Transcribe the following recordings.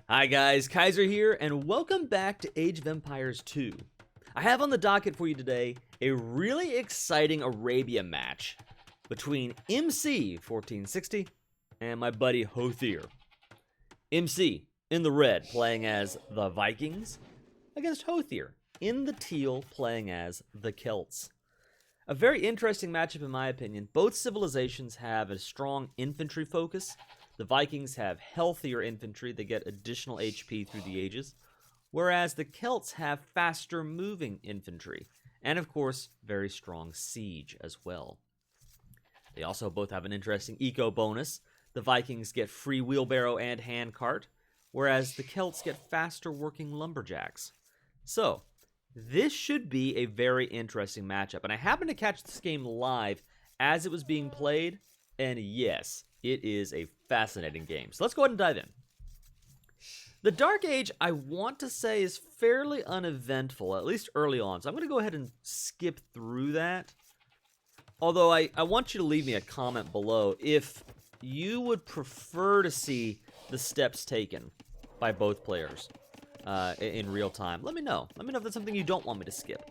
Hi guys, Kaiser here, and welcome back to Age of Empires 2. I have on the docket for you today a really exciting Arabia match between MC 1460 and my buddy Hothier. MC in the red playing as the Vikings against Hothier in the teal playing as the Celts. A very interesting matchup in my opinion. Both civilizations have a strong infantry focus. The Vikings have healthier infantry, they get additional HP through the ages, whereas the Celts have faster moving infantry, and of course, very strong siege as well. They also both have an interesting eco bonus. The Vikings get free wheelbarrow and handcart, whereas the Celts get faster working lumberjacks. So, this should be a very interesting matchup, and I happened to catch this game live as it was being played, and yes, it is a fascinating game. So let's go ahead and dive in. The Dark Age, I want to say, is fairly uneventful, at least early on. So I'm going to go ahead and skip through that. Although I want you to leave me a comment below if you would prefer to see the steps taken by both players in real time. Let me know. Let me know if that's something you don't want me to skip.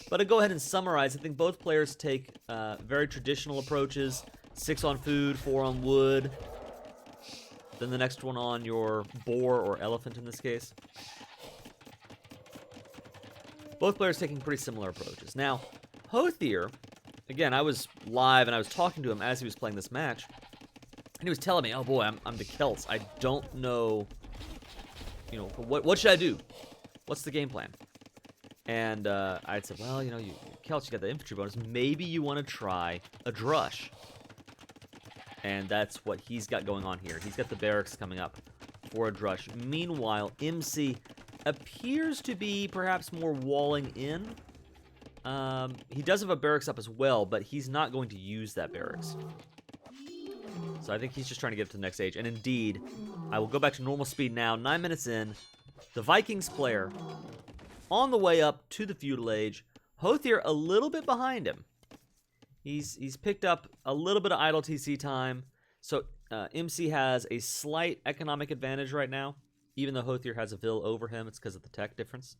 But to go ahead and summarize, I think both players take very traditional approaches. 6 on food, 4 on wood. Then the next one on your boar or elephant in this case. Both players taking pretty similar approaches. Now, Hothier, again, I was live and I was talking to him as he was playing this match. And he was telling me, oh boy, I'm the Celts. I don't know, what should I do? What's the game plan? And I said, well, you Celts, you got the infantry bonus. Maybe you want to try a drush. And that's what he's got going on here. He's got the barracks coming up for a drush. Meanwhile, MC appears to be perhaps more walling in. He does have a barracks up as well, but he's not going to use that barracks. So I think he's just trying to get to the next stage. And indeed, I will go back to normal speed now. 9 minutes in. The Vikings player on the way up to the feudal age. Hothier a little bit behind him. He's picked up a little bit of idle TC time, so MC has a slight economic advantage right now, even though Hothier has a vill over him. It's because of the tech difference.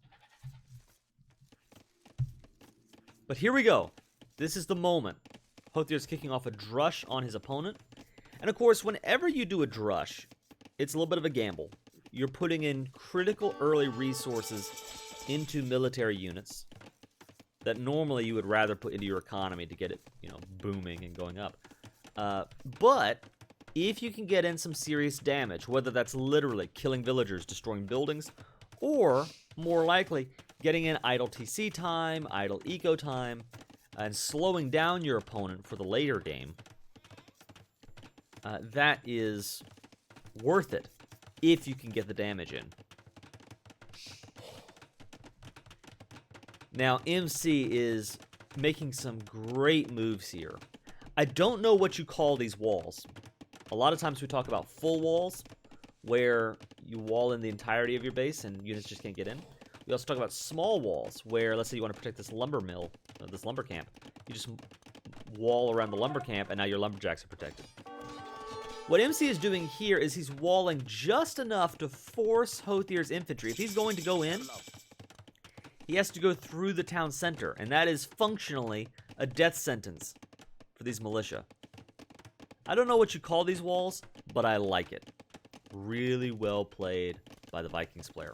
But here we go. This is the moment. Hothier's kicking off a drush on his opponent. And of course, whenever you do a drush, it's a little bit of a gamble. You're putting in critical early resources into military units that normally you would rather put into your economy to get it, booming and going up. But if you can get in some serious damage, whether that's literally killing villagers, destroying buildings, or more likely getting in idle TC time, idle eco time, and slowing down your opponent for the later game, that is worth it if you can get the damage in. Now, MC is making some great moves here. I don't know what you call these walls. A lot of times we talk about full walls, where you wall in the entirety of your base and units just can't get in. We also talk about small walls, where let's say you want to protect this lumber mill, this lumber camp. You just wall around the lumber camp and now your lumberjacks are protected. What MC is doing here is he's walling just enough to force Hothier's infantry. If he's going to go in, he has to go through the town center, and that is functionally a death sentence for these militia. I don't know what you call these walls, but I like it. Really well played by the Vikings player.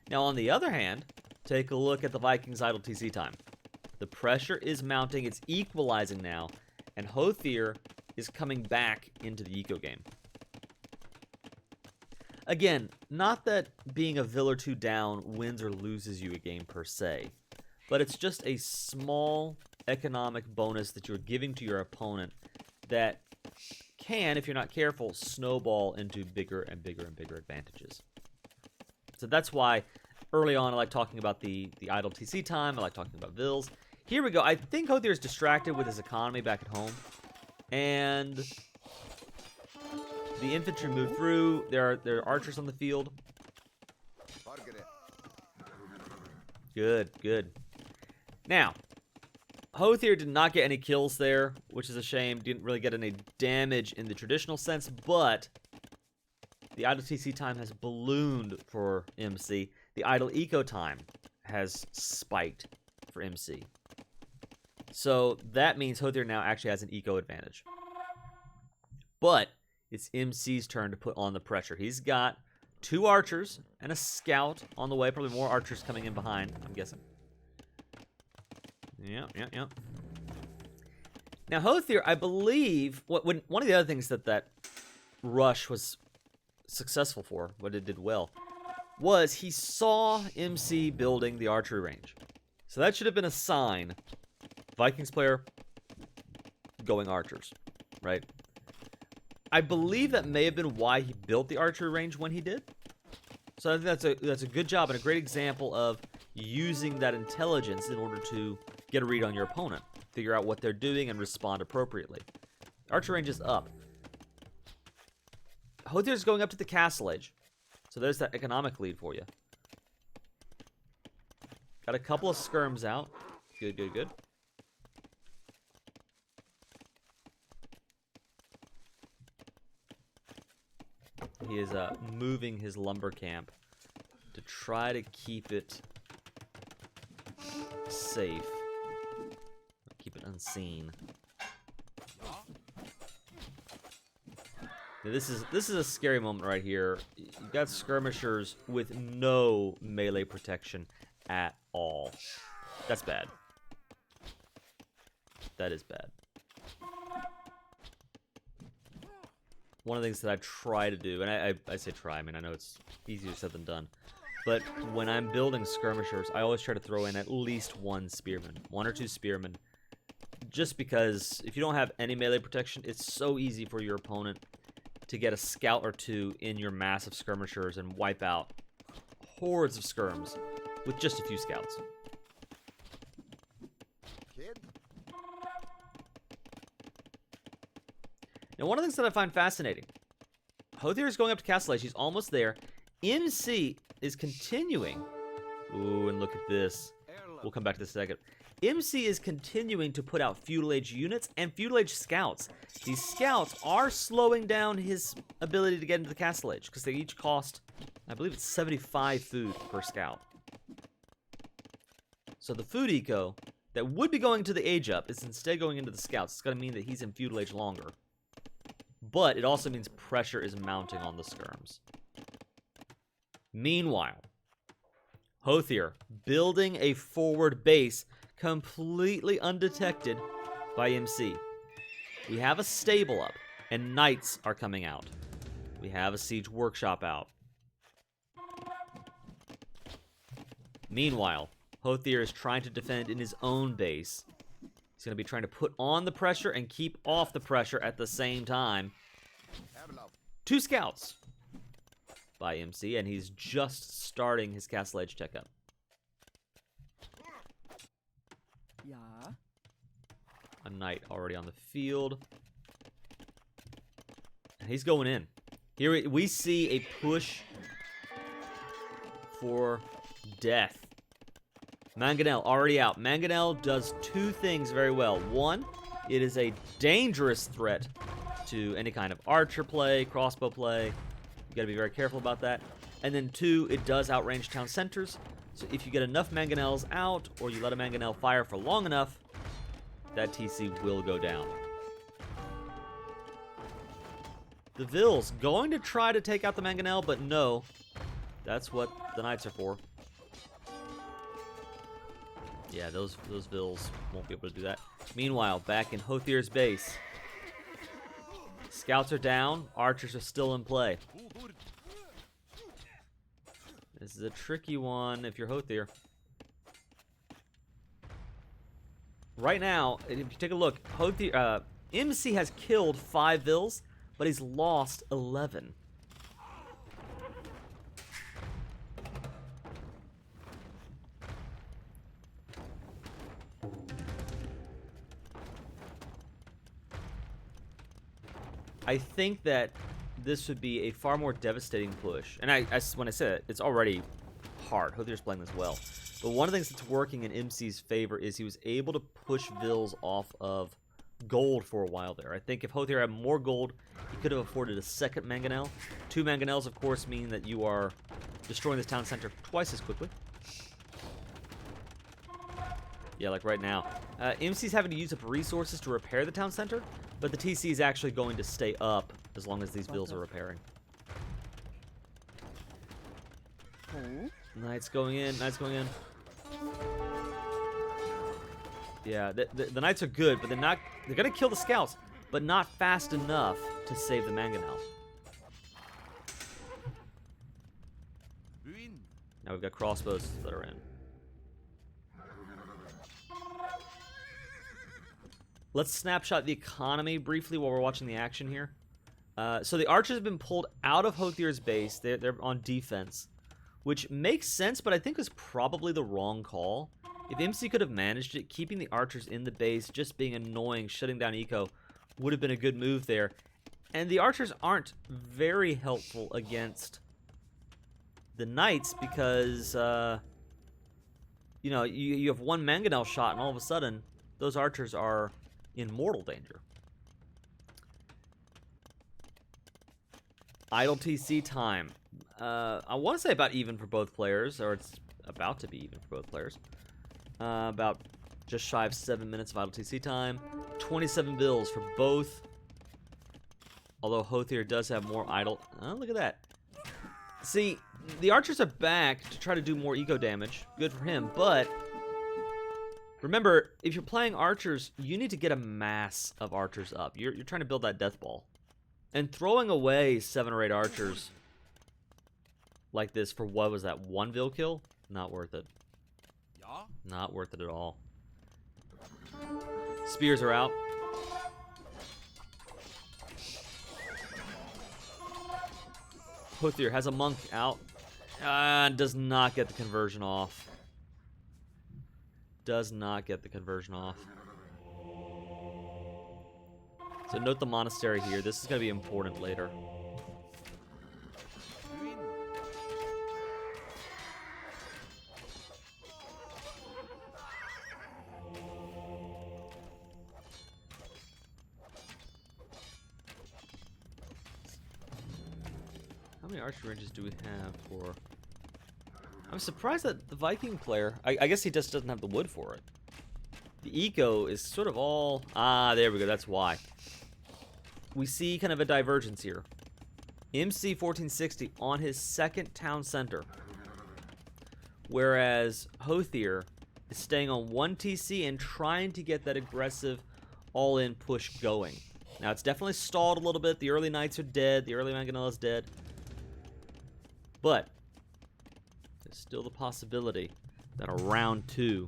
Now, on the other hand, take a look at the Vikings' idle TC time. The pressure is mounting, it's equalizing now, and Hothier is coming back into the eco game. Again, not that being a vill or 2 down wins or loses you a game per se, but it's just a small economic bonus that you're giving to your opponent that can, if you're not careful, snowball into bigger and bigger and bigger advantages. So that's why early on I like talking about the idle TC time, I like talking about vills. Here we go. I think Hothier is distracted with his economy back at home, and the infantry move through. There are archers on the field. Good, good. Now, Hothier did not get any kills there, which is a shame. Didn't really get any damage in the traditional sense, but the idle TC time has ballooned for MC. The idle eco time has spiked for MC. So that means Hothier now actually has an eco advantage. But it's MC's turn to put on the pressure. He's got 2 archers and a scout on the way. Probably more archers coming in behind, I'm guessing. Yeah. Now, Hothier, I believe, one of the other things that rush was successful for, what it did well, was he saw MC building the archery range. So that should have been a sign. Vikings player going archers, right? I believe that may have been why he built the archery range when he did. So I think that's a good job and a great example of using that intelligence in order to get a read on your opponent, figure out what they're doing, and respond appropriately. Archer range is up. Hothier's going up to the castle edge. So there's that economic lead for you. Got a couple of skirms out. Good. He is moving his lumber camp to try to keep it safe. Keep it unseen. Now, this is a scary moment right here. You've got skirmishers with no melee protection at all. That's bad. That is bad. One of the things that I try to do, and I say try, I mean, I know it's easier said than done, but when I'm building skirmishers, I always try to throw in at least 1 spearman, 1 or 2 spearmen, just because if you don't have any melee protection, it's so easy for your opponent to get a scout or 2 in your massive skirmishers and wipe out hordes of skirms with just a few scouts. Now, one of the things that I find fascinating, Hothier is going up to Castle Edge. He's almost there. MC is continuing. Ooh, and look at this. We'll come back to this in a second. MC is continuing to put out feudal age units and feudal age scouts. These scouts are slowing down his ability to get into the Castle Edge because they each cost, I believe it's 75 food per scout. So the food eco that would be going to the age up is instead going into the scouts. It's going to mean that he's in feudal age longer. But it also means pressure is mounting on the skirms. Meanwhile, Hothier building a forward base completely undetected by MC. We have a stable up, and knights are coming out. We have a siege workshop out. Meanwhile, Hothier is trying to defend in his own base. He's going to be trying to put on the pressure and keep off the pressure at the same time. 2 scouts by MC, and he's just starting his Castle Edge tech up. Yeah. A knight already on the field. And he's going in. Here we see a push for death. Mangonel already out. Mangonel does 2 things very well. 1, it is a dangerous threat to any kind of archer play, crossbow play. You gotta be very careful about that. And then 2, it does outrange town centers. So if you get enough Mangonels out, or you let a Mangonel fire for long enough, that TC will go down. The Vils going to try to take out the Mangonel, but no. That's what the knights are for. Yeah, those Vils won't be able to do that. Meanwhile, back in Hothier's base, scouts are down, archers are still in play. This is a tricky one if you're Hothier. Right now, if you take a look, Hothier, MC has killed 5 Vils, but he's lost 11. I think that this would be a far more devastating push. And when I said it, it's already hard. Hothier's playing this well. But one of the things that's working in MC's favor is he was able to push Vils off of gold for a while there. I think if Hothier had more gold, he could have afforded a second mangonel. 2 mangonels, of course, mean that you are destroying this town center twice as quickly. Yeah, like right now. MC's having to use up resources to repair the town center, but the TC is actually going to stay up as long as these bills are repairing. Knights going in, knights going in. Yeah, the knights are good, but they're gonna kill the scouts, but not fast enough to save the mangonel. Now we've got crossbows that are in. Let's snapshot the economy briefly while we're watching the action here. So the archers have been pulled out of Hothier's base. They're on defense, which makes sense, but I think is probably the wrong call. If MC could have managed it, keeping the archers in the base, just being annoying, shutting down eco, would have been a good move there. And the archers aren't very helpful against the knights because, you know, you have 1 mangonel shot, and all of a sudden, those archers are in mortal danger. Idle TC time. I want to say about even for both players, or it's about to be even for both players. About just shy of 7 minutes of idle TC time. 27 bills for both. Although Hothier does have more idle. Oh, look at that. See, the archers are back to try to do more eco damage. Good for him, but remember, if you're playing archers, you need to get a mass of archers up. You're trying to build that death ball. And throwing away 7 or 8 archers like this for what was that, 1 vil kill? Not worth it. Not worth it at all. Spears are out. Hothier has a monk out. Does not get the conversion off. Does not get the conversion off. So note the monastery here. This is going to be important later. How many archer ranges do we have for... I'm surprised that the Viking player... I guess he just doesn't have the wood for it. The eco is sort of all... Ah, there we go. That's why. We see kind of a divergence here. MC 1460 on his second town center. Whereas Hothier is staying on 1 TC and trying to get that aggressive all-in push going. Now, it's definitely stalled a little bit. The early knights are dead. The early mangonel is dead. But there's still the possibility that a round 2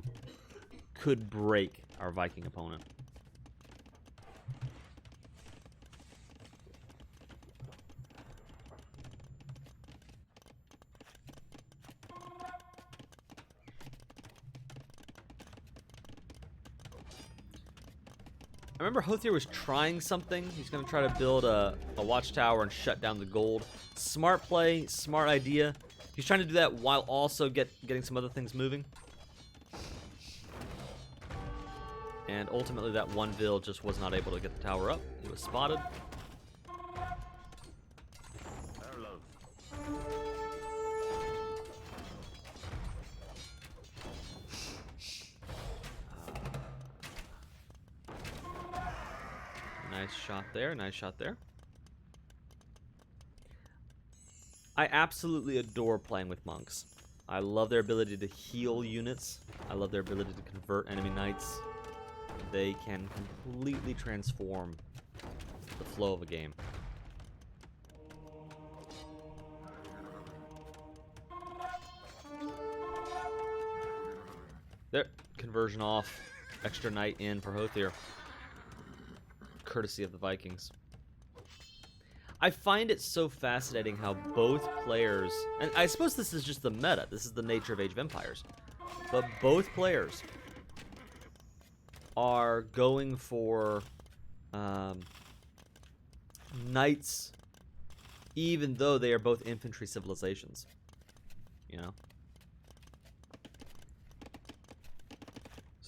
could break our Viking opponent. I remember Hothier was trying something. He's going to try to build a watchtower and shut down the gold. Smart play, smart idea. He's trying to do that while also getting some other things moving. And ultimately that 1 vil just was not able to get the tower up. He was spotted. Nice shot there, nice shot there. I absolutely adore playing with monks. I love their ability to heal units. I love their ability to convert enemy knights. They can completely transform the flow of a game. There, conversion off. Extra knight in for Hothier. Courtesy of the Vikings. I find it so fascinating how both players, and I suppose this is just the meta, this is the nature of Age of Empires, but both players are going for knights, even though they are both infantry civilizations, you know?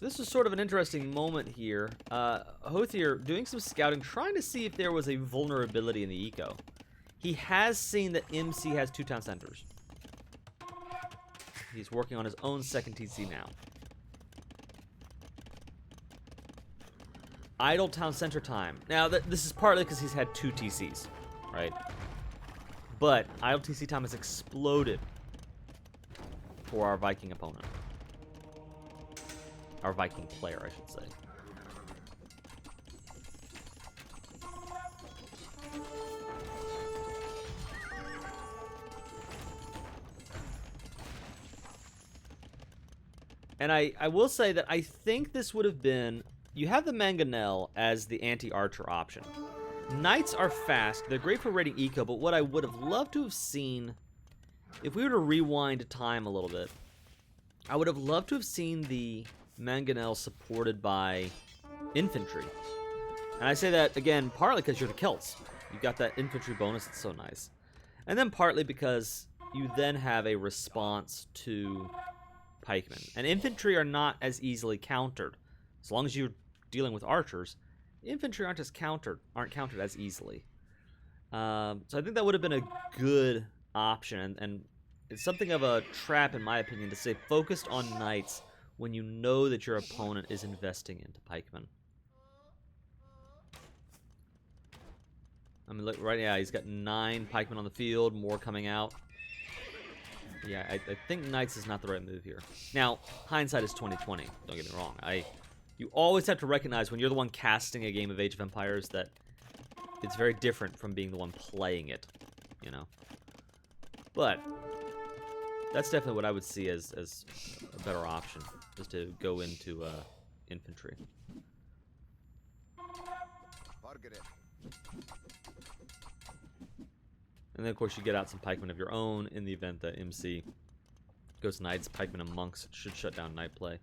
So this is sort of an interesting moment here. Hothier doing some scouting, trying to see if there was a vulnerability in the eco. He has seen that MC has 2 town centers. He's working on his own second TC now. Idle town center time. Now, this is partly because he's had 2 TCs, right? But idle TC time has exploded for our Viking opponent. Our Viking player, I should say. And I will say that I think this would have been... You have the Mangonel as the anti-archer option. Knights are fast. They're great for raiding eco, but what I would have loved to have seen... If we were to rewind time a little bit, I would have loved to have seen the Mangonel supported by infantry. And I say that, again, partly because you're the Celts. You got that infantry bonus that's so nice. And then partly because you then have a response to pikemen. And infantry are not as easily countered. As long as you're dealing with archers, infantry aren't countered as easily. So I think that would have been a good option, and it's something of a trap, in my opinion, to stay focused on knights when you know that your opponent is investing into pikemen. I mean, look, right now, he's got 9 pikemen on the field, more coming out. Yeah, I think knights is not the right move here. Now, hindsight is 20/20, don't get me wrong. You always have to recognize when you're the one casting a game of Age of Empires that it's very different from being the one playing it, you know? But that's definitely what I would see as a better option, is to go into infantry. And then, of course, you get out some pikemen of your own in the event that MC goes knights, pikemen, and monks should shut down knight play.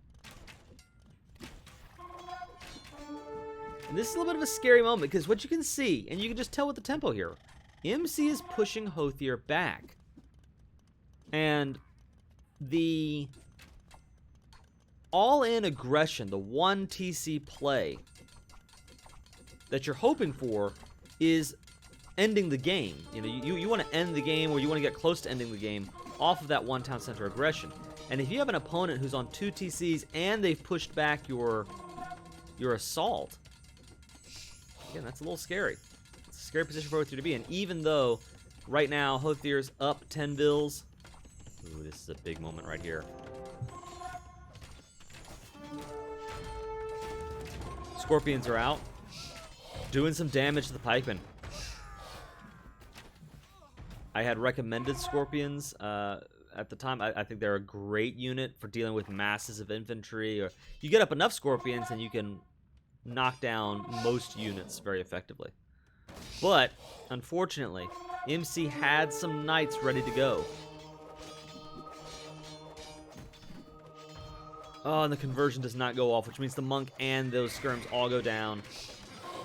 And this is a little bit of a scary moment, because what you can see, and you can just tell with the tempo here, MC is pushing Hothier back. And the all-in aggression, the 1 TC play that you're hoping for is ending the game. You know, you want to end the game, or you want to get close to ending the game off of that 1 town center aggression. And if you have an opponent who's on 2 TCs and they've pushed back your assault, again, that's a little scary. It's a scary position for Hothier to be in, even though right now Hothier's up 10 bills. Ooh, this is a big moment right here. Scorpions are out, doing some damage to the pikemen. I had recommended Scorpions at the time. I think they're a great unit for dealing with masses of infantry. Or you get up enough Scorpions and you can knock down most units very effectively. But, unfortunately, MC had some knights ready to go. Oh, and the conversion does not go off, which means the monk and those skirms all go down.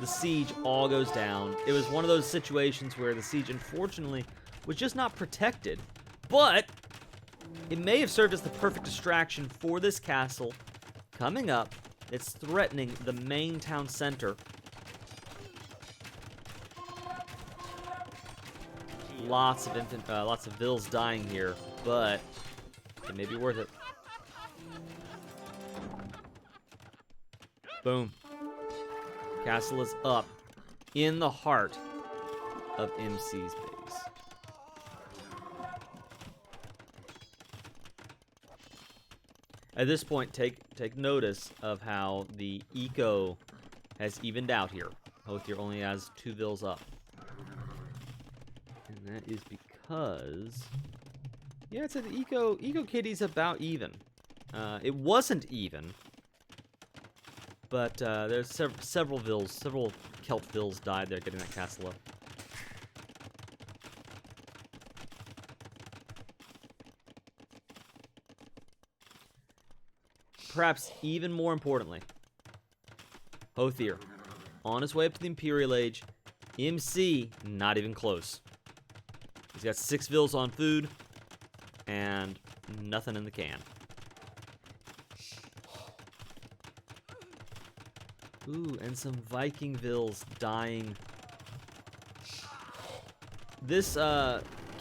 The siege all goes down. It was one of those situations where the siege, unfortunately, was just not protected. But it may have served as the perfect distraction for this castle. Coming up, it's threatening the main town center. Lots of vills dying here, but it may be worth it. Boom. Castle is up in the heart of MC's base. At this point, take notice of how the eco has evened out here. Hothier only has 2 vills up. And that is because... yeah, it's the eco kitty's about even. It wasn't even, but there's several Celt vills died there getting that castle up. Perhaps even more importantly, Hothier on his way up to the Imperial Age. MC not even close. He's got 6 vills on food and nothing in the can. Ooh, and some Vikingvilles dying. This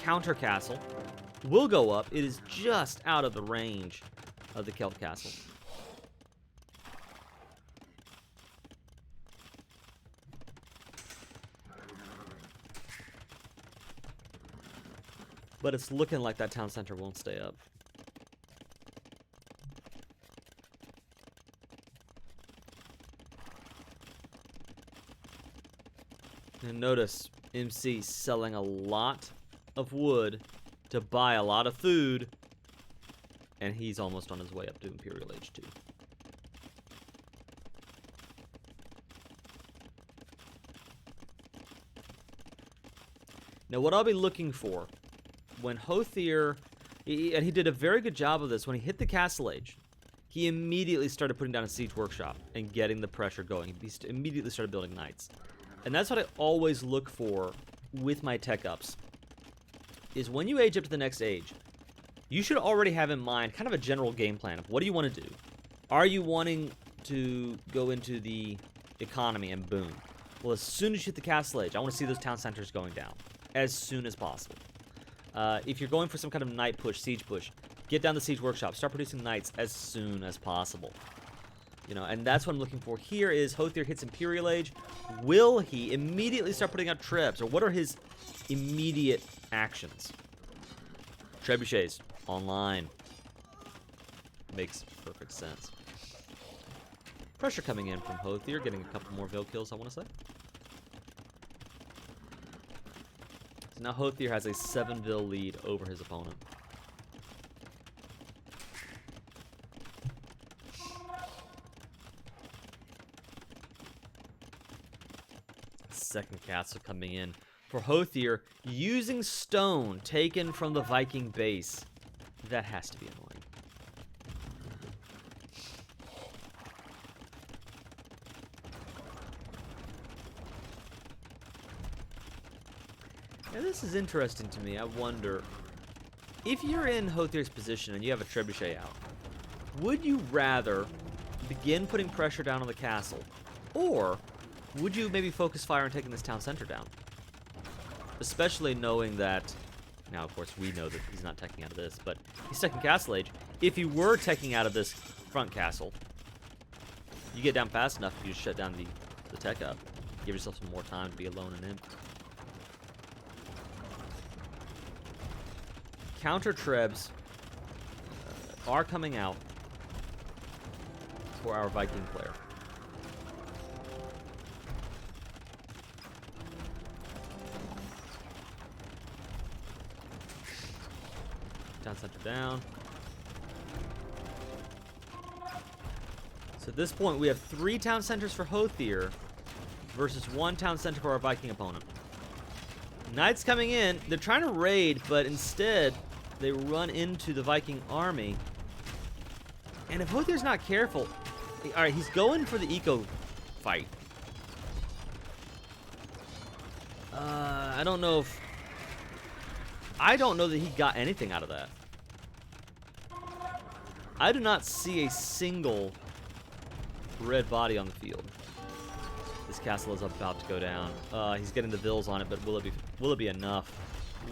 counter castle will go up. It is just out of the range of the Celt castle. But it's looking like that town center won't stay up. And notice MC selling a lot of wood to buy a lot of food, and he's almost on his way up to Imperial Age 2. Now what I'll be looking for when Hothir, and he did a very good job of this, when he hit the Castle Age, he immediately started putting down a siege workshop and getting the pressure going. He immediately started building knights. And that's what I always look for with my tech ups, is when you age up to the next age, you should already have in mind kind of a general game plan of what do you want to do. Are you wanting to go into the economy and boom? Well, as soon as you hit the Castle Age, I want to see those town centers going down as soon as possible. If you're going for some kind of knight push, siege push, get down the siege workshop, start producing knights as soon as possible. You know, and that's what I'm looking for here is Hothir hits Imperial Age. Will he immediately start putting out trebs, or what are his immediate actions? Trebuchets online. Makes perfect sense. Pressure coming in from Hothir, getting a couple more Vil kills, I want to say. So now Hothir has a 7 Vil lead over his opponent. Second castle coming in for Hothir, using stone taken from the Viking base. That has to be annoying. Now this is interesting to me. I wonder, if you're in Hothir's position and you have a trebuchet out, would you rather begin putting pressure down on the castle, or would you maybe focus fire on taking this town center down? Especially knowing that, now of course we know that he's not teching out of this, but he's teching Castle Age. If he were teching out of this front castle, you get down fast enough, you just shut down the tech up. Give yourself some more time to be alone and in. Counter trebs are coming out for our Viking player. Town center down. So at this point, we have 3 town centers for Hothir versus 1 town center for our Viking opponent. Knights coming in. They're trying to raid, but instead they run into the Viking army. And if Hothir's not careful, all right, he's going for the eco fight. I don't know that he got anything out of that. I do not see a single red body on the field. This castle is about to go down. He's getting the Vils on it, but will it be enough?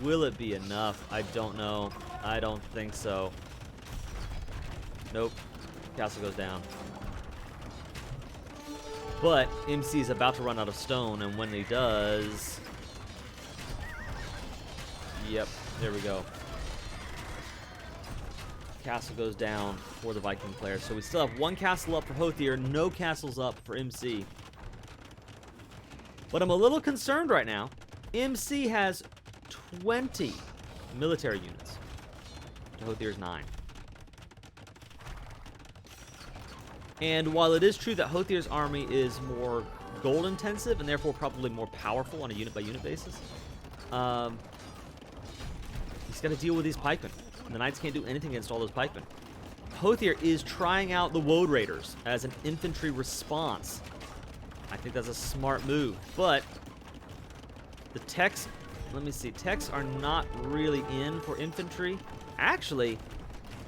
Will it be enough? I don't know. I don't think so. Nope. Castle goes down. But MC is about to run out of stone, and when he does... Yep, there we go. Castle goes down for the Viking player. So we still have 1 castle up for Hothir, no castles up for MC. But I'm a little concerned right now. MC has 20 military units to Hothir's 9. And while it is true that Hothir's army is more gold intensive and therefore probably more powerful on a unit by unit basis, he's got to deal with these pikemen. And the knights can't do anything against all those pikemen. Hothir is trying out the Woad Raiders as an infantry response. I think that's a smart move, but the techs, let me see, techs are not really in for infantry. Actually,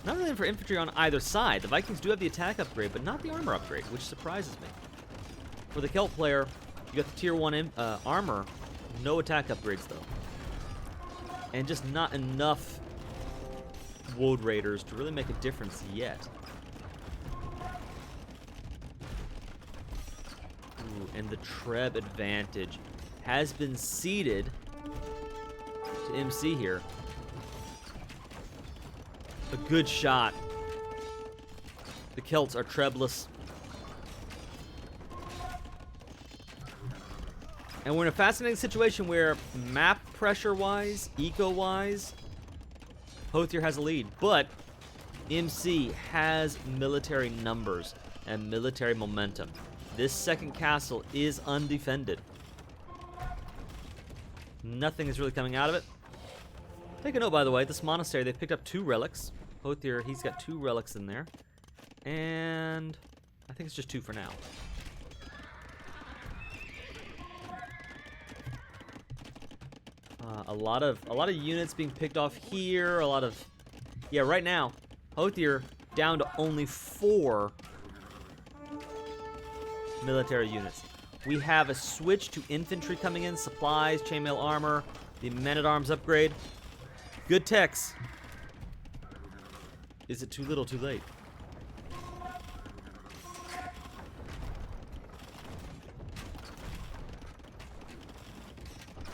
not really in for infantry on either side. The Vikings do have the attack upgrade, but not the armor upgrade, which surprises me. For the Celt player, you got the tier 1 armor, no attack upgrades though. And just not enough Woad Raiders to really make a difference yet. Ooh, and the Treb advantage has been ceded to MC here. A good shot. The Celts are Trebless. And we're in a fascinating situation where map pressure-wise, eco-wise, Hothier has a lead. But MC has military numbers and military momentum. This second castle is undefended. Nothing is really coming out of it. Take a note, by the way, this monastery, they've picked up 2 relics. Hothier, he's got 2 relics in there. And I think it's just 2 for now. A lot of units being picked off here. A lot of, yeah. Right now, Hothier down to only 4 military units. We have a switch to infantry coming in. Supplies, chainmail armor, the men-at-arms upgrade. Good techs. Is it too little, too late?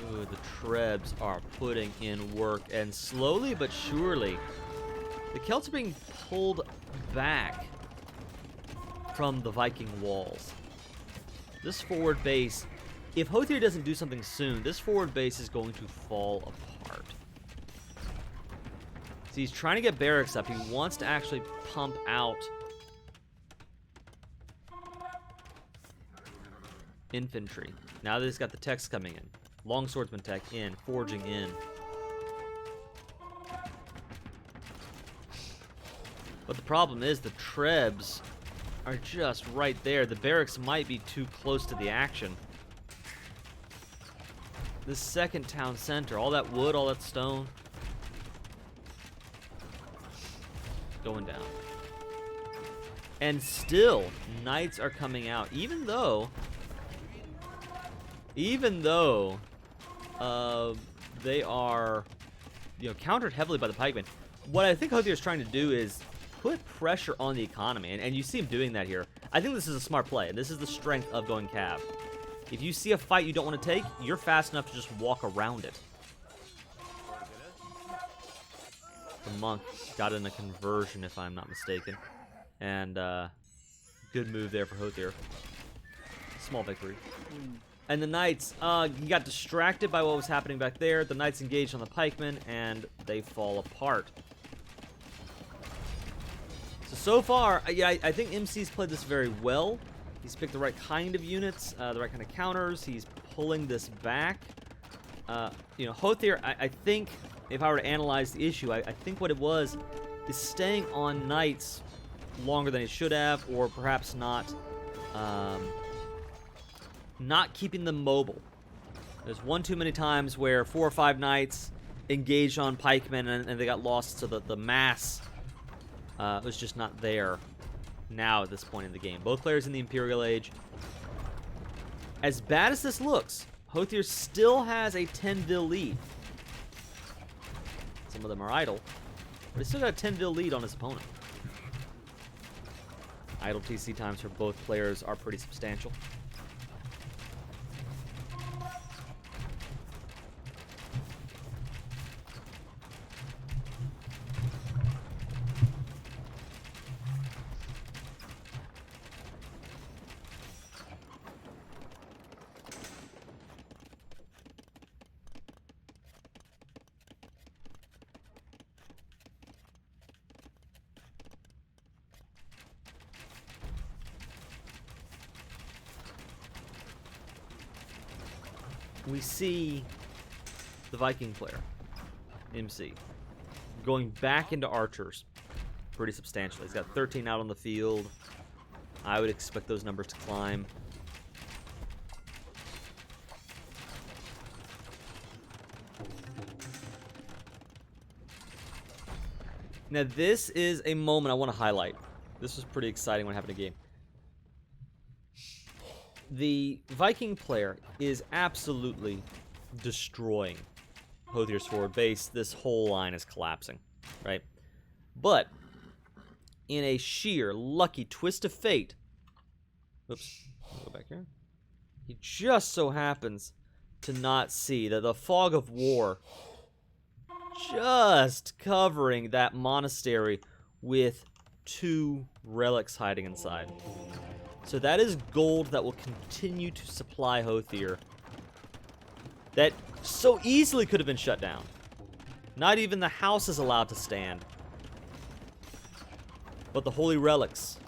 Ooh, the Trebs are putting in work, and slowly but surely, the Celts are being pulled back from the Viking walls. This forward base, if Hothier doesn't do something soon, this forward base is going to fall apart. So he's trying to get barracks up. He wants to actually pump out infantry. Now that he's got the techs coming in. Longswordsman tech in, forging in. But the problem is the Trebs are just right there. The barracks might be too close to the action. The second town center, all that wood, all that stone, going down. And still, knights are coming out, even though they are, countered heavily by the pikemen. What I think Hothier is trying to do is put pressure on the economy, and you see him doing that here. I think this is a smart play, and this is the strength of going cav. If you see a fight you don't want to take, you're fast enough to just walk around it. The monk got in a conversion, if I'm not mistaken. And good move there for Hothier. Small victory. And the knights, he got distracted by what was happening back there. The knights engaged on the pikemen, and they fall apart. So far, yeah, I think MC's played this very well. He's picked the right kind of units, the right kind of counters. He's pulling this back. Hothier, I think, if I were to analyze the issue, I think what it was is staying on knights longer than he should have, or perhaps not keeping them mobile. There's one too many times where 4 or 5 knights engaged on pikemen and they got lost to the mass. It was just not there now at this point in the game. Both players in the Imperial Age. As bad as this looks, Hothier still has a 10 vil lead. Some of them are idle, but he's still got a 10 vil lead on his opponent. Idle TC times for both players are pretty substantial. We see the Viking player, MC, going back into archers pretty substantially. He's got 13 out on the field. I would expect those numbers to climb. Now this is a moment I want to highlight. This was pretty exciting when it happened in the game. the Viking player is absolutely destroying Hothier's forward base. This whole line is collapsing, right? But in a sheer lucky twist of fate, oops, go back here. He just so happens to not see that the fog of war just covering that monastery with 2 relics hiding inside. So that is gold that will continue to supply Hothier. That so easily could have been shut down. Not even the house is allowed to stand. But the holy relics,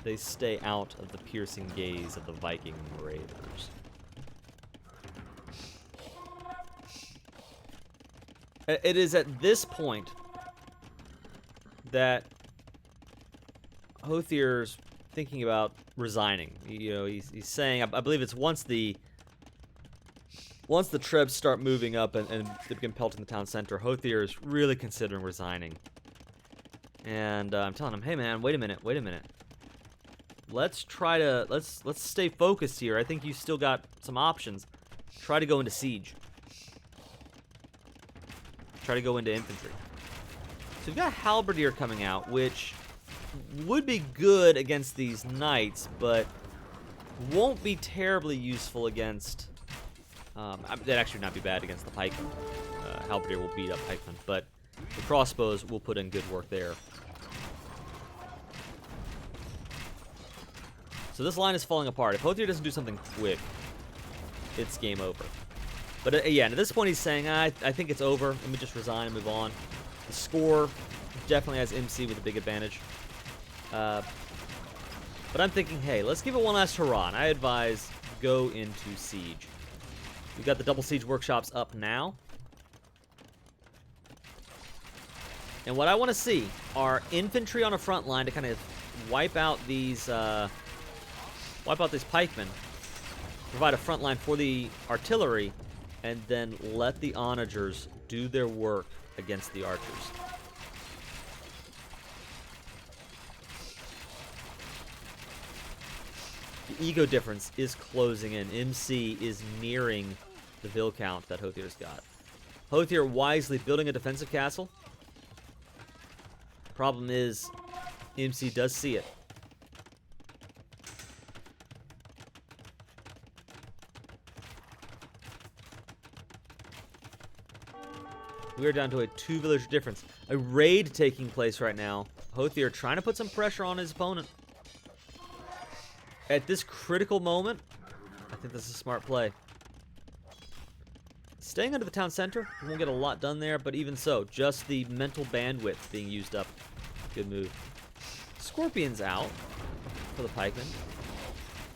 they stay out of the piercing gaze of the Viking raiders. It is at this point that Hothier's thinking about resigning. You know, he's saying, I believe it's once the Trebs start moving up and they begin pelting the town center, Hothier is really considering resigning. And I'm telling him, hey man, wait a minute. Let's stay focused here. I think you still got some options. Try to go into siege. Try to go into infantry. So we've got Halberdier coming out, which would be good against these knights, but won't be terribly useful against... that'd actually not be bad against the pikemen. Halberdier will beat up pikemen, but the crossbows will put in good work there. So this line is falling apart. If Hothier doesn't do something quick, it's game over. But yeah, at this point he's saying, I think it's over. Let me just resign and move on. The score definitely has MC with a big advantage. But I'm thinking, hey, let's give it one last hurrah. And I advise go into siege. We've got the double siege workshops up now. And what I want to see are infantry on a front line to kind of wipe out these pikemen. Provide a front line for the artillery. And then let the onagers do their work against the archers. The ego difference is closing in. MC is nearing the Viscount that Hothier's got. Hothier wisely building a defensive castle. Problem is, MC does see it. We are down to a 2-villager difference. A raid taking place right now. Hothier trying to put some pressure on his opponent. At this critical moment, I think this is a smart play. Staying under the town center, we won't get a lot done there, but even so, just the mental bandwidth being used up. Good move. Scorpions out for the pikemen.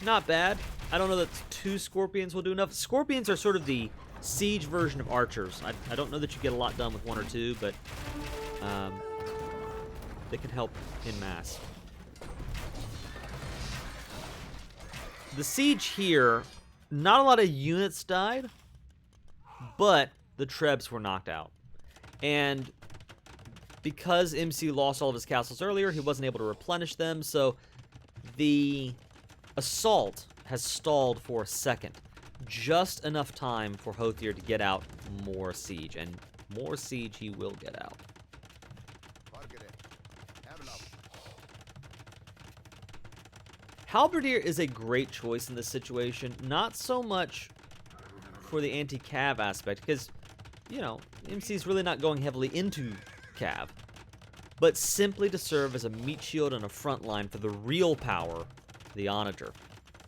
Not bad. I don't know that 2 scorpions will do enough. Scorpions are sort of the siege version of archers. I don't know that you get a lot done with 1 or 2, but they can help in mass. The siege here, not a lot of units died, but the Trebs were knocked out. And because MC lost all of his castles earlier, he wasn't able to replenish them, so the assault has stalled for a second. Just enough time for Hothier to get out more siege, and more siege he will get out. Halberdier is a great choice in this situation, not so much for the anti-cav aspect, because, you know, MC's really not going heavily into cav, but simply to serve as a meat shield and a front line for the real power, the onager.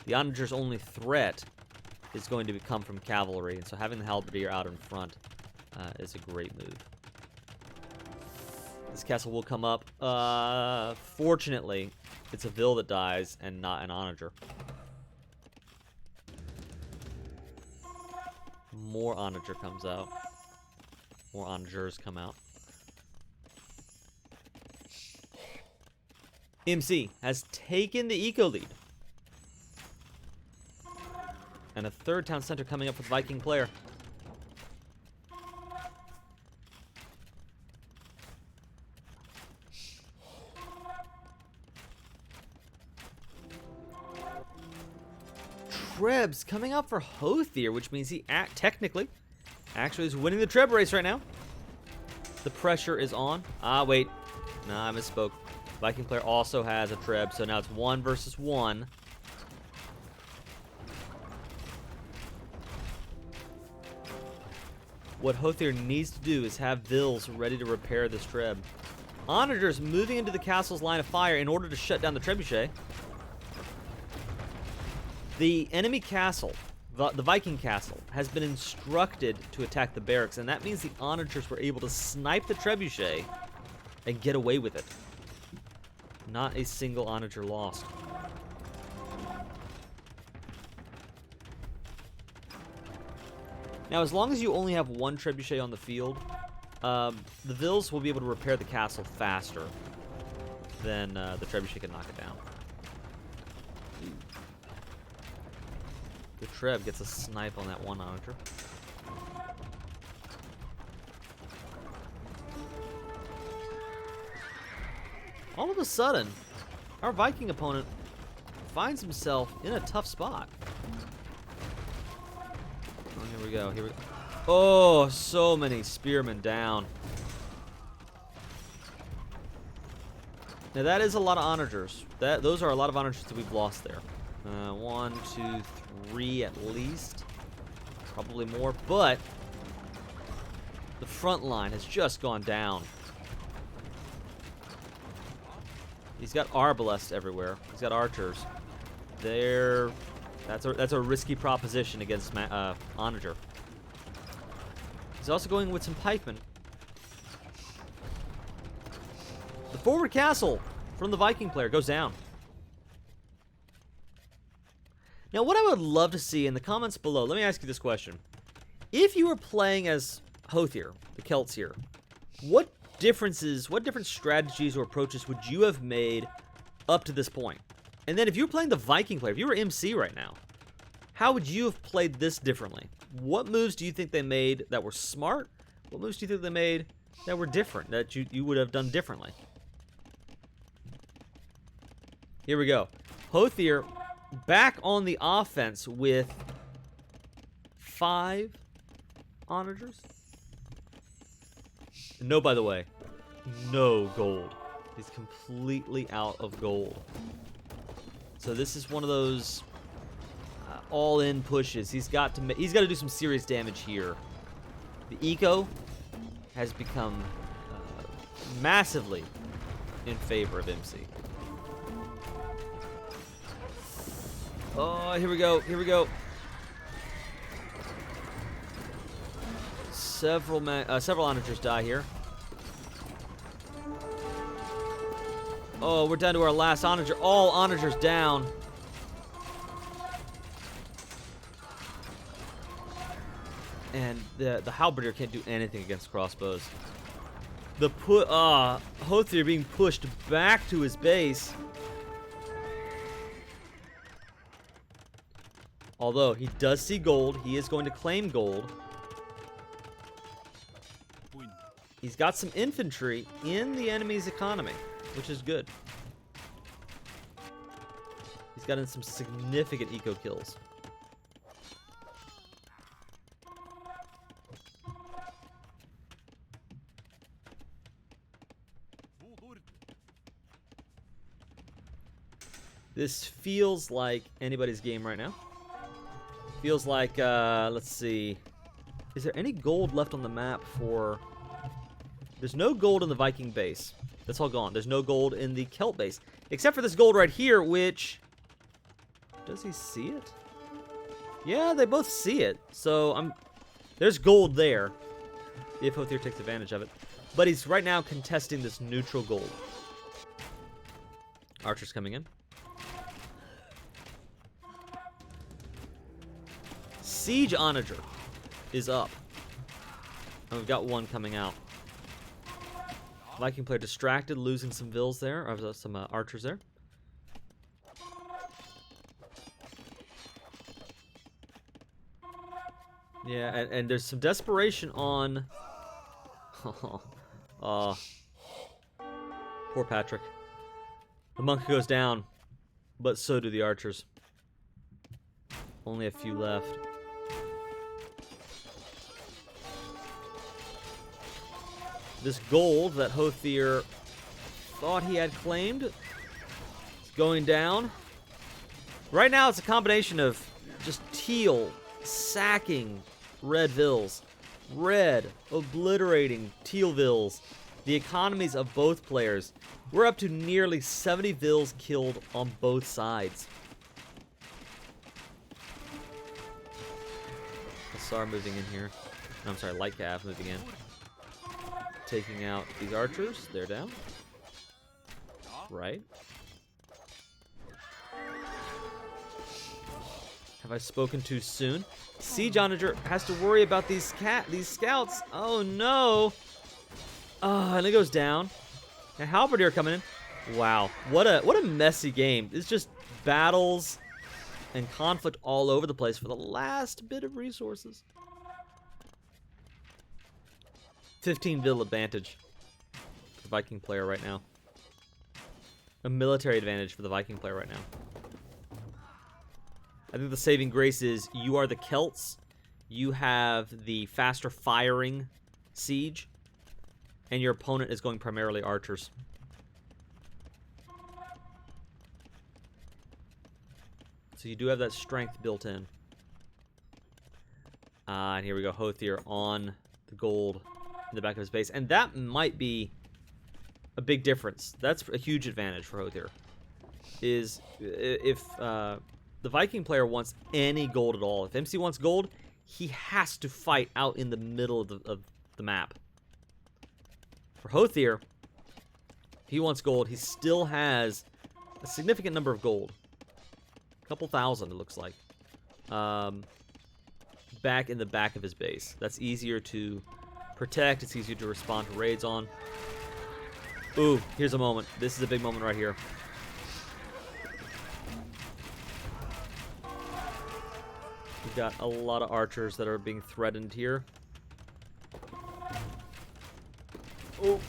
The onager's only threat is going to come from cavalry, and so having the halberdier out in front is a great move. This castle will come up. Fortunately, it's a Vil that dies and not an onager. More onager comes out. More onagers come out. MC has taken the eco lead. And a 3rd town center coming up with Viking player. Trebs coming up for Hothier, which means he technically actually is winning the Treb race right now. The pressure is on. Ah, wait. Nah, I misspoke. Viking player also has a Treb, so now it's 1 versus 1. What Hothier needs to do is have Vils ready to repair this Treb. Onagers moving into the castle's line of fire in order to shut down the trebuchet. The enemy castle, the Viking castle, has been instructed to attack the barracks, and that means the Onagers were able to snipe the trebuchet and get away with it. Not a single Onager lost. Now, as long as you only have one trebuchet on the field, the Vils will be able to repair the castle faster than the trebuchet can knock it down. The Treb gets a snipe on that one Onager. All of a sudden, our Viking opponent finds himself in a tough spot. Oh, here we go, here we go. Oh, so many spearmen down. Now that is a lot of Onagers. Those are a lot of Onagers that we've lost there. 1, 2, 3 at least. Probably more, but the front line has just gone down. He's got arbalests everywhere. He's got archers. That's a risky proposition against Onager. He's also going with some pikemen. The forward castle from the Viking player goes down. Now, what I would love to see in the comments below, let me ask you this question. If you were playing as Hothier, the Celts here, what different strategies or approaches would you have made up to this point? And then if you were playing the Viking player, if you were MC right now, how would you have played this differently? What moves do you think they made that were smart? What moves do you think they made that were different, that you would have done differently? Here we go. Hothier back on the offense with 5 Onagers. No, by the way, no gold. He's completely out of gold. So this is one of those all-in pushes. He's got to do some serious damage here. The eco has become massively in favor of MC. Oh, here we go. Here we go. Several Onagers die here. Oh, we're down to our last Onager. All Onagers down. And the halberdier can't do anything against crossbows. Hothier being pushed back to his base. Although he does see gold, he is going to claim gold. He's got some infantry in the enemy's economy, which is good. He's gotten some significant eco kills. This feels like anybody's game right now. Feels like, let's see. Is there any gold left on the map for... There's no gold in the Viking base. That's all gone. There's no gold in the Celt base. Except for this gold right here, which... Does he see it? Yeah, they both see it. So, there's gold there. If Hothier takes advantage of it. But he's right now contesting this neutral gold. Archer's coming in. Siege Onager is up. And we've got one coming out. Viking player distracted, losing some Vils there, or some archers there. Yeah, and there's some desperation on... Poor Patrick. The monk goes down, but so do the archers. Only a few left. This gold that Hothier thought he had claimed is going down. Right now, it's a combination of just teal sacking red vills, red obliterating teal vills. The economies of both players. We're up to nearly 70 vills killed on both sides. Hussar moving in here. I'm sorry, Light Cav moving in. Taking out these archers. They're down. Right. Have I spoken too soon? Siege Onager has to worry about these scouts. Oh no! Oh, and it goes down. And Halberdier coming in. Wow, what a messy game. It's just battles and conflict all over the place for the last bit of resources. 15 Vil advantage for the Viking player right now. A military advantage for the Viking player right now. I think the saving grace is you are the Celts. You have the faster firing siege. And your opponent is going primarily archers. So you do have that strength built in. And here we go. Hothier on the gold in the back of his base. And that might be a big difference. That's a huge advantage for Hothier. Is if the Viking player wants any gold at all. If MC wants gold, he has to fight out in the middle of the map. For Hothier, if he wants gold, he still has a significant number of gold. A couple thousand, it looks like. Back in the back of his base. That's easier to protect. It's easier to respond to raids on. Ooh, here's a moment. This is a big moment right here. We've got a lot of archers that are being threatened here. Oh.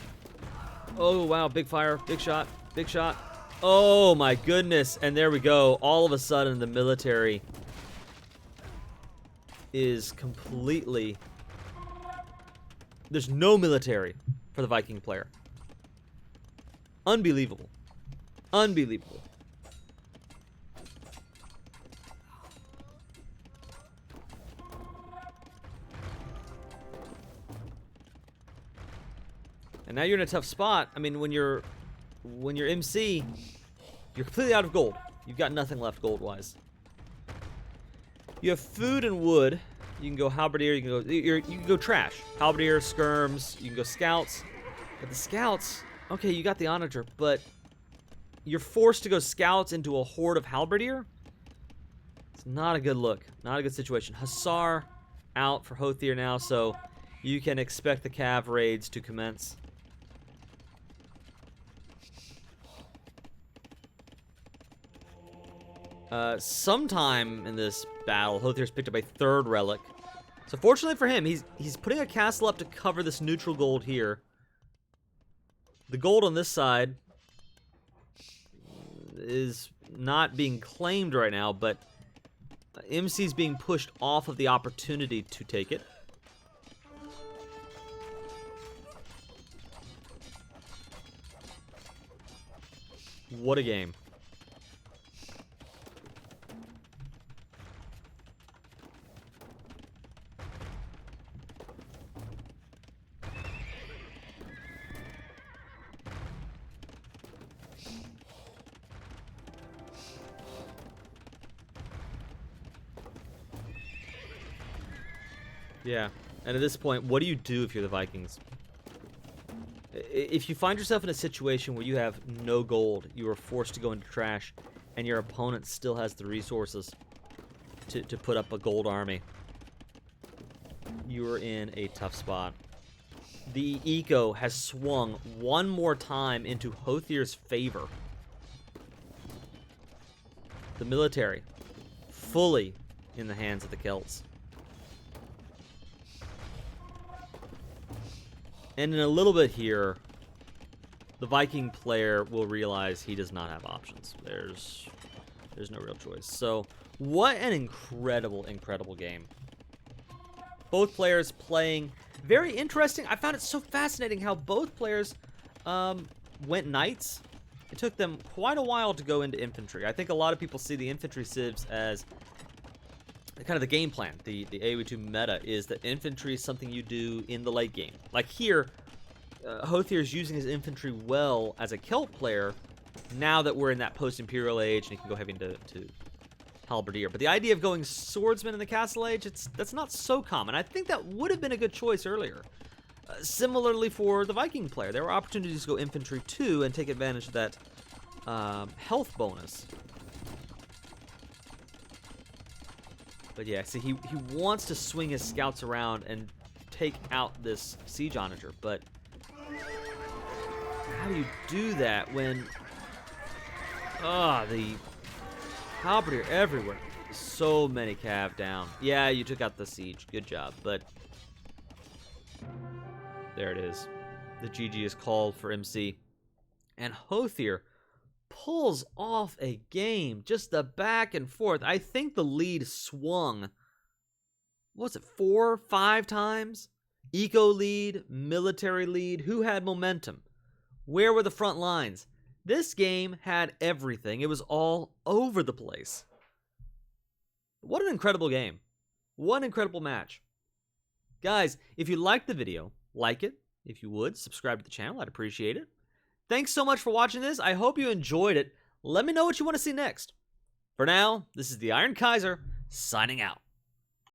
Oh, wow. Big fire. Big shot. Big shot. Oh, my goodness. And there we go. All of a sudden, the military is completely... There's no military for the Viking player. Unbelievable. Unbelievable. And now you're in a tough spot. I mean, when you're MC, you're completely out of gold. You've got nothing left gold-wise. You have food and wood. You can go halberdier. You can go trash. Halberdier, skirms. You can go scouts. But the scouts, okay, you got the onager, but you're forced to go scouts into a horde of halberdier. It's not a good look. Not a good situation. Hussar out for Hothier now, so you can expect the cav raids to commence. Sometime in this battle, Hothier's picked up a third relic. So fortunately for him, he's putting a castle up to cover this neutral gold here. The gold on this side is not being claimed right now, but MC's being pushed off of the opportunity to take it. What a game. Yeah, and at this point, what do you do if you're the Vikings? If you find yourself in a situation where you have no gold, you are forced to go into trash, and your opponent still has the resources to put up a gold army, you are in a tough spot. The eco has swung one more time into Hothier's favor. The military, fully in the hands of the Celts. And in a little bit here, the Viking player will realize he does not have options. There's no real choice. So What an incredible, incredible game. Both players playing very interesting. I found it so fascinating how both players went knights. It took them quite a while to go into infantry. I think a lot of people see the infantry civs as kind of the game plan. The AoE2 meta is that infantry is something you do in the late game. Like here, Hothier is using his infantry well as a Celt player now that we're in that post-Imperial age and he can go heavy into Halberdier. But the idea of going swordsman in the Castle Age, that's not so common. I think that would have been a good choice earlier. Similarly for the Viking player, there were opportunities to go infantry too and take advantage of that health bonus. But yeah, see, he wants to swing his scouts around and take out this siege onager, but how do you do that when the halberdier everywhere? So many cav down. Yeah, you took out the siege. Good job, but there it is. The GG is called for MC. And Hothier pulls off a game. Just the back and forth. I think the lead swung, what was it, 4 or 5 times? Eco lead, military lead. Who had momentum? Where were the front lines? This game had everything. It was all over the place. What an incredible game. What an incredible match. Guys, if you liked the video, like it. If you would, subscribe to the channel. I'd appreciate it. Thanks so much for watching this. I hope you enjoyed it. Let me know what you want to see next. For now, this is the Iron Kaiser, signing out.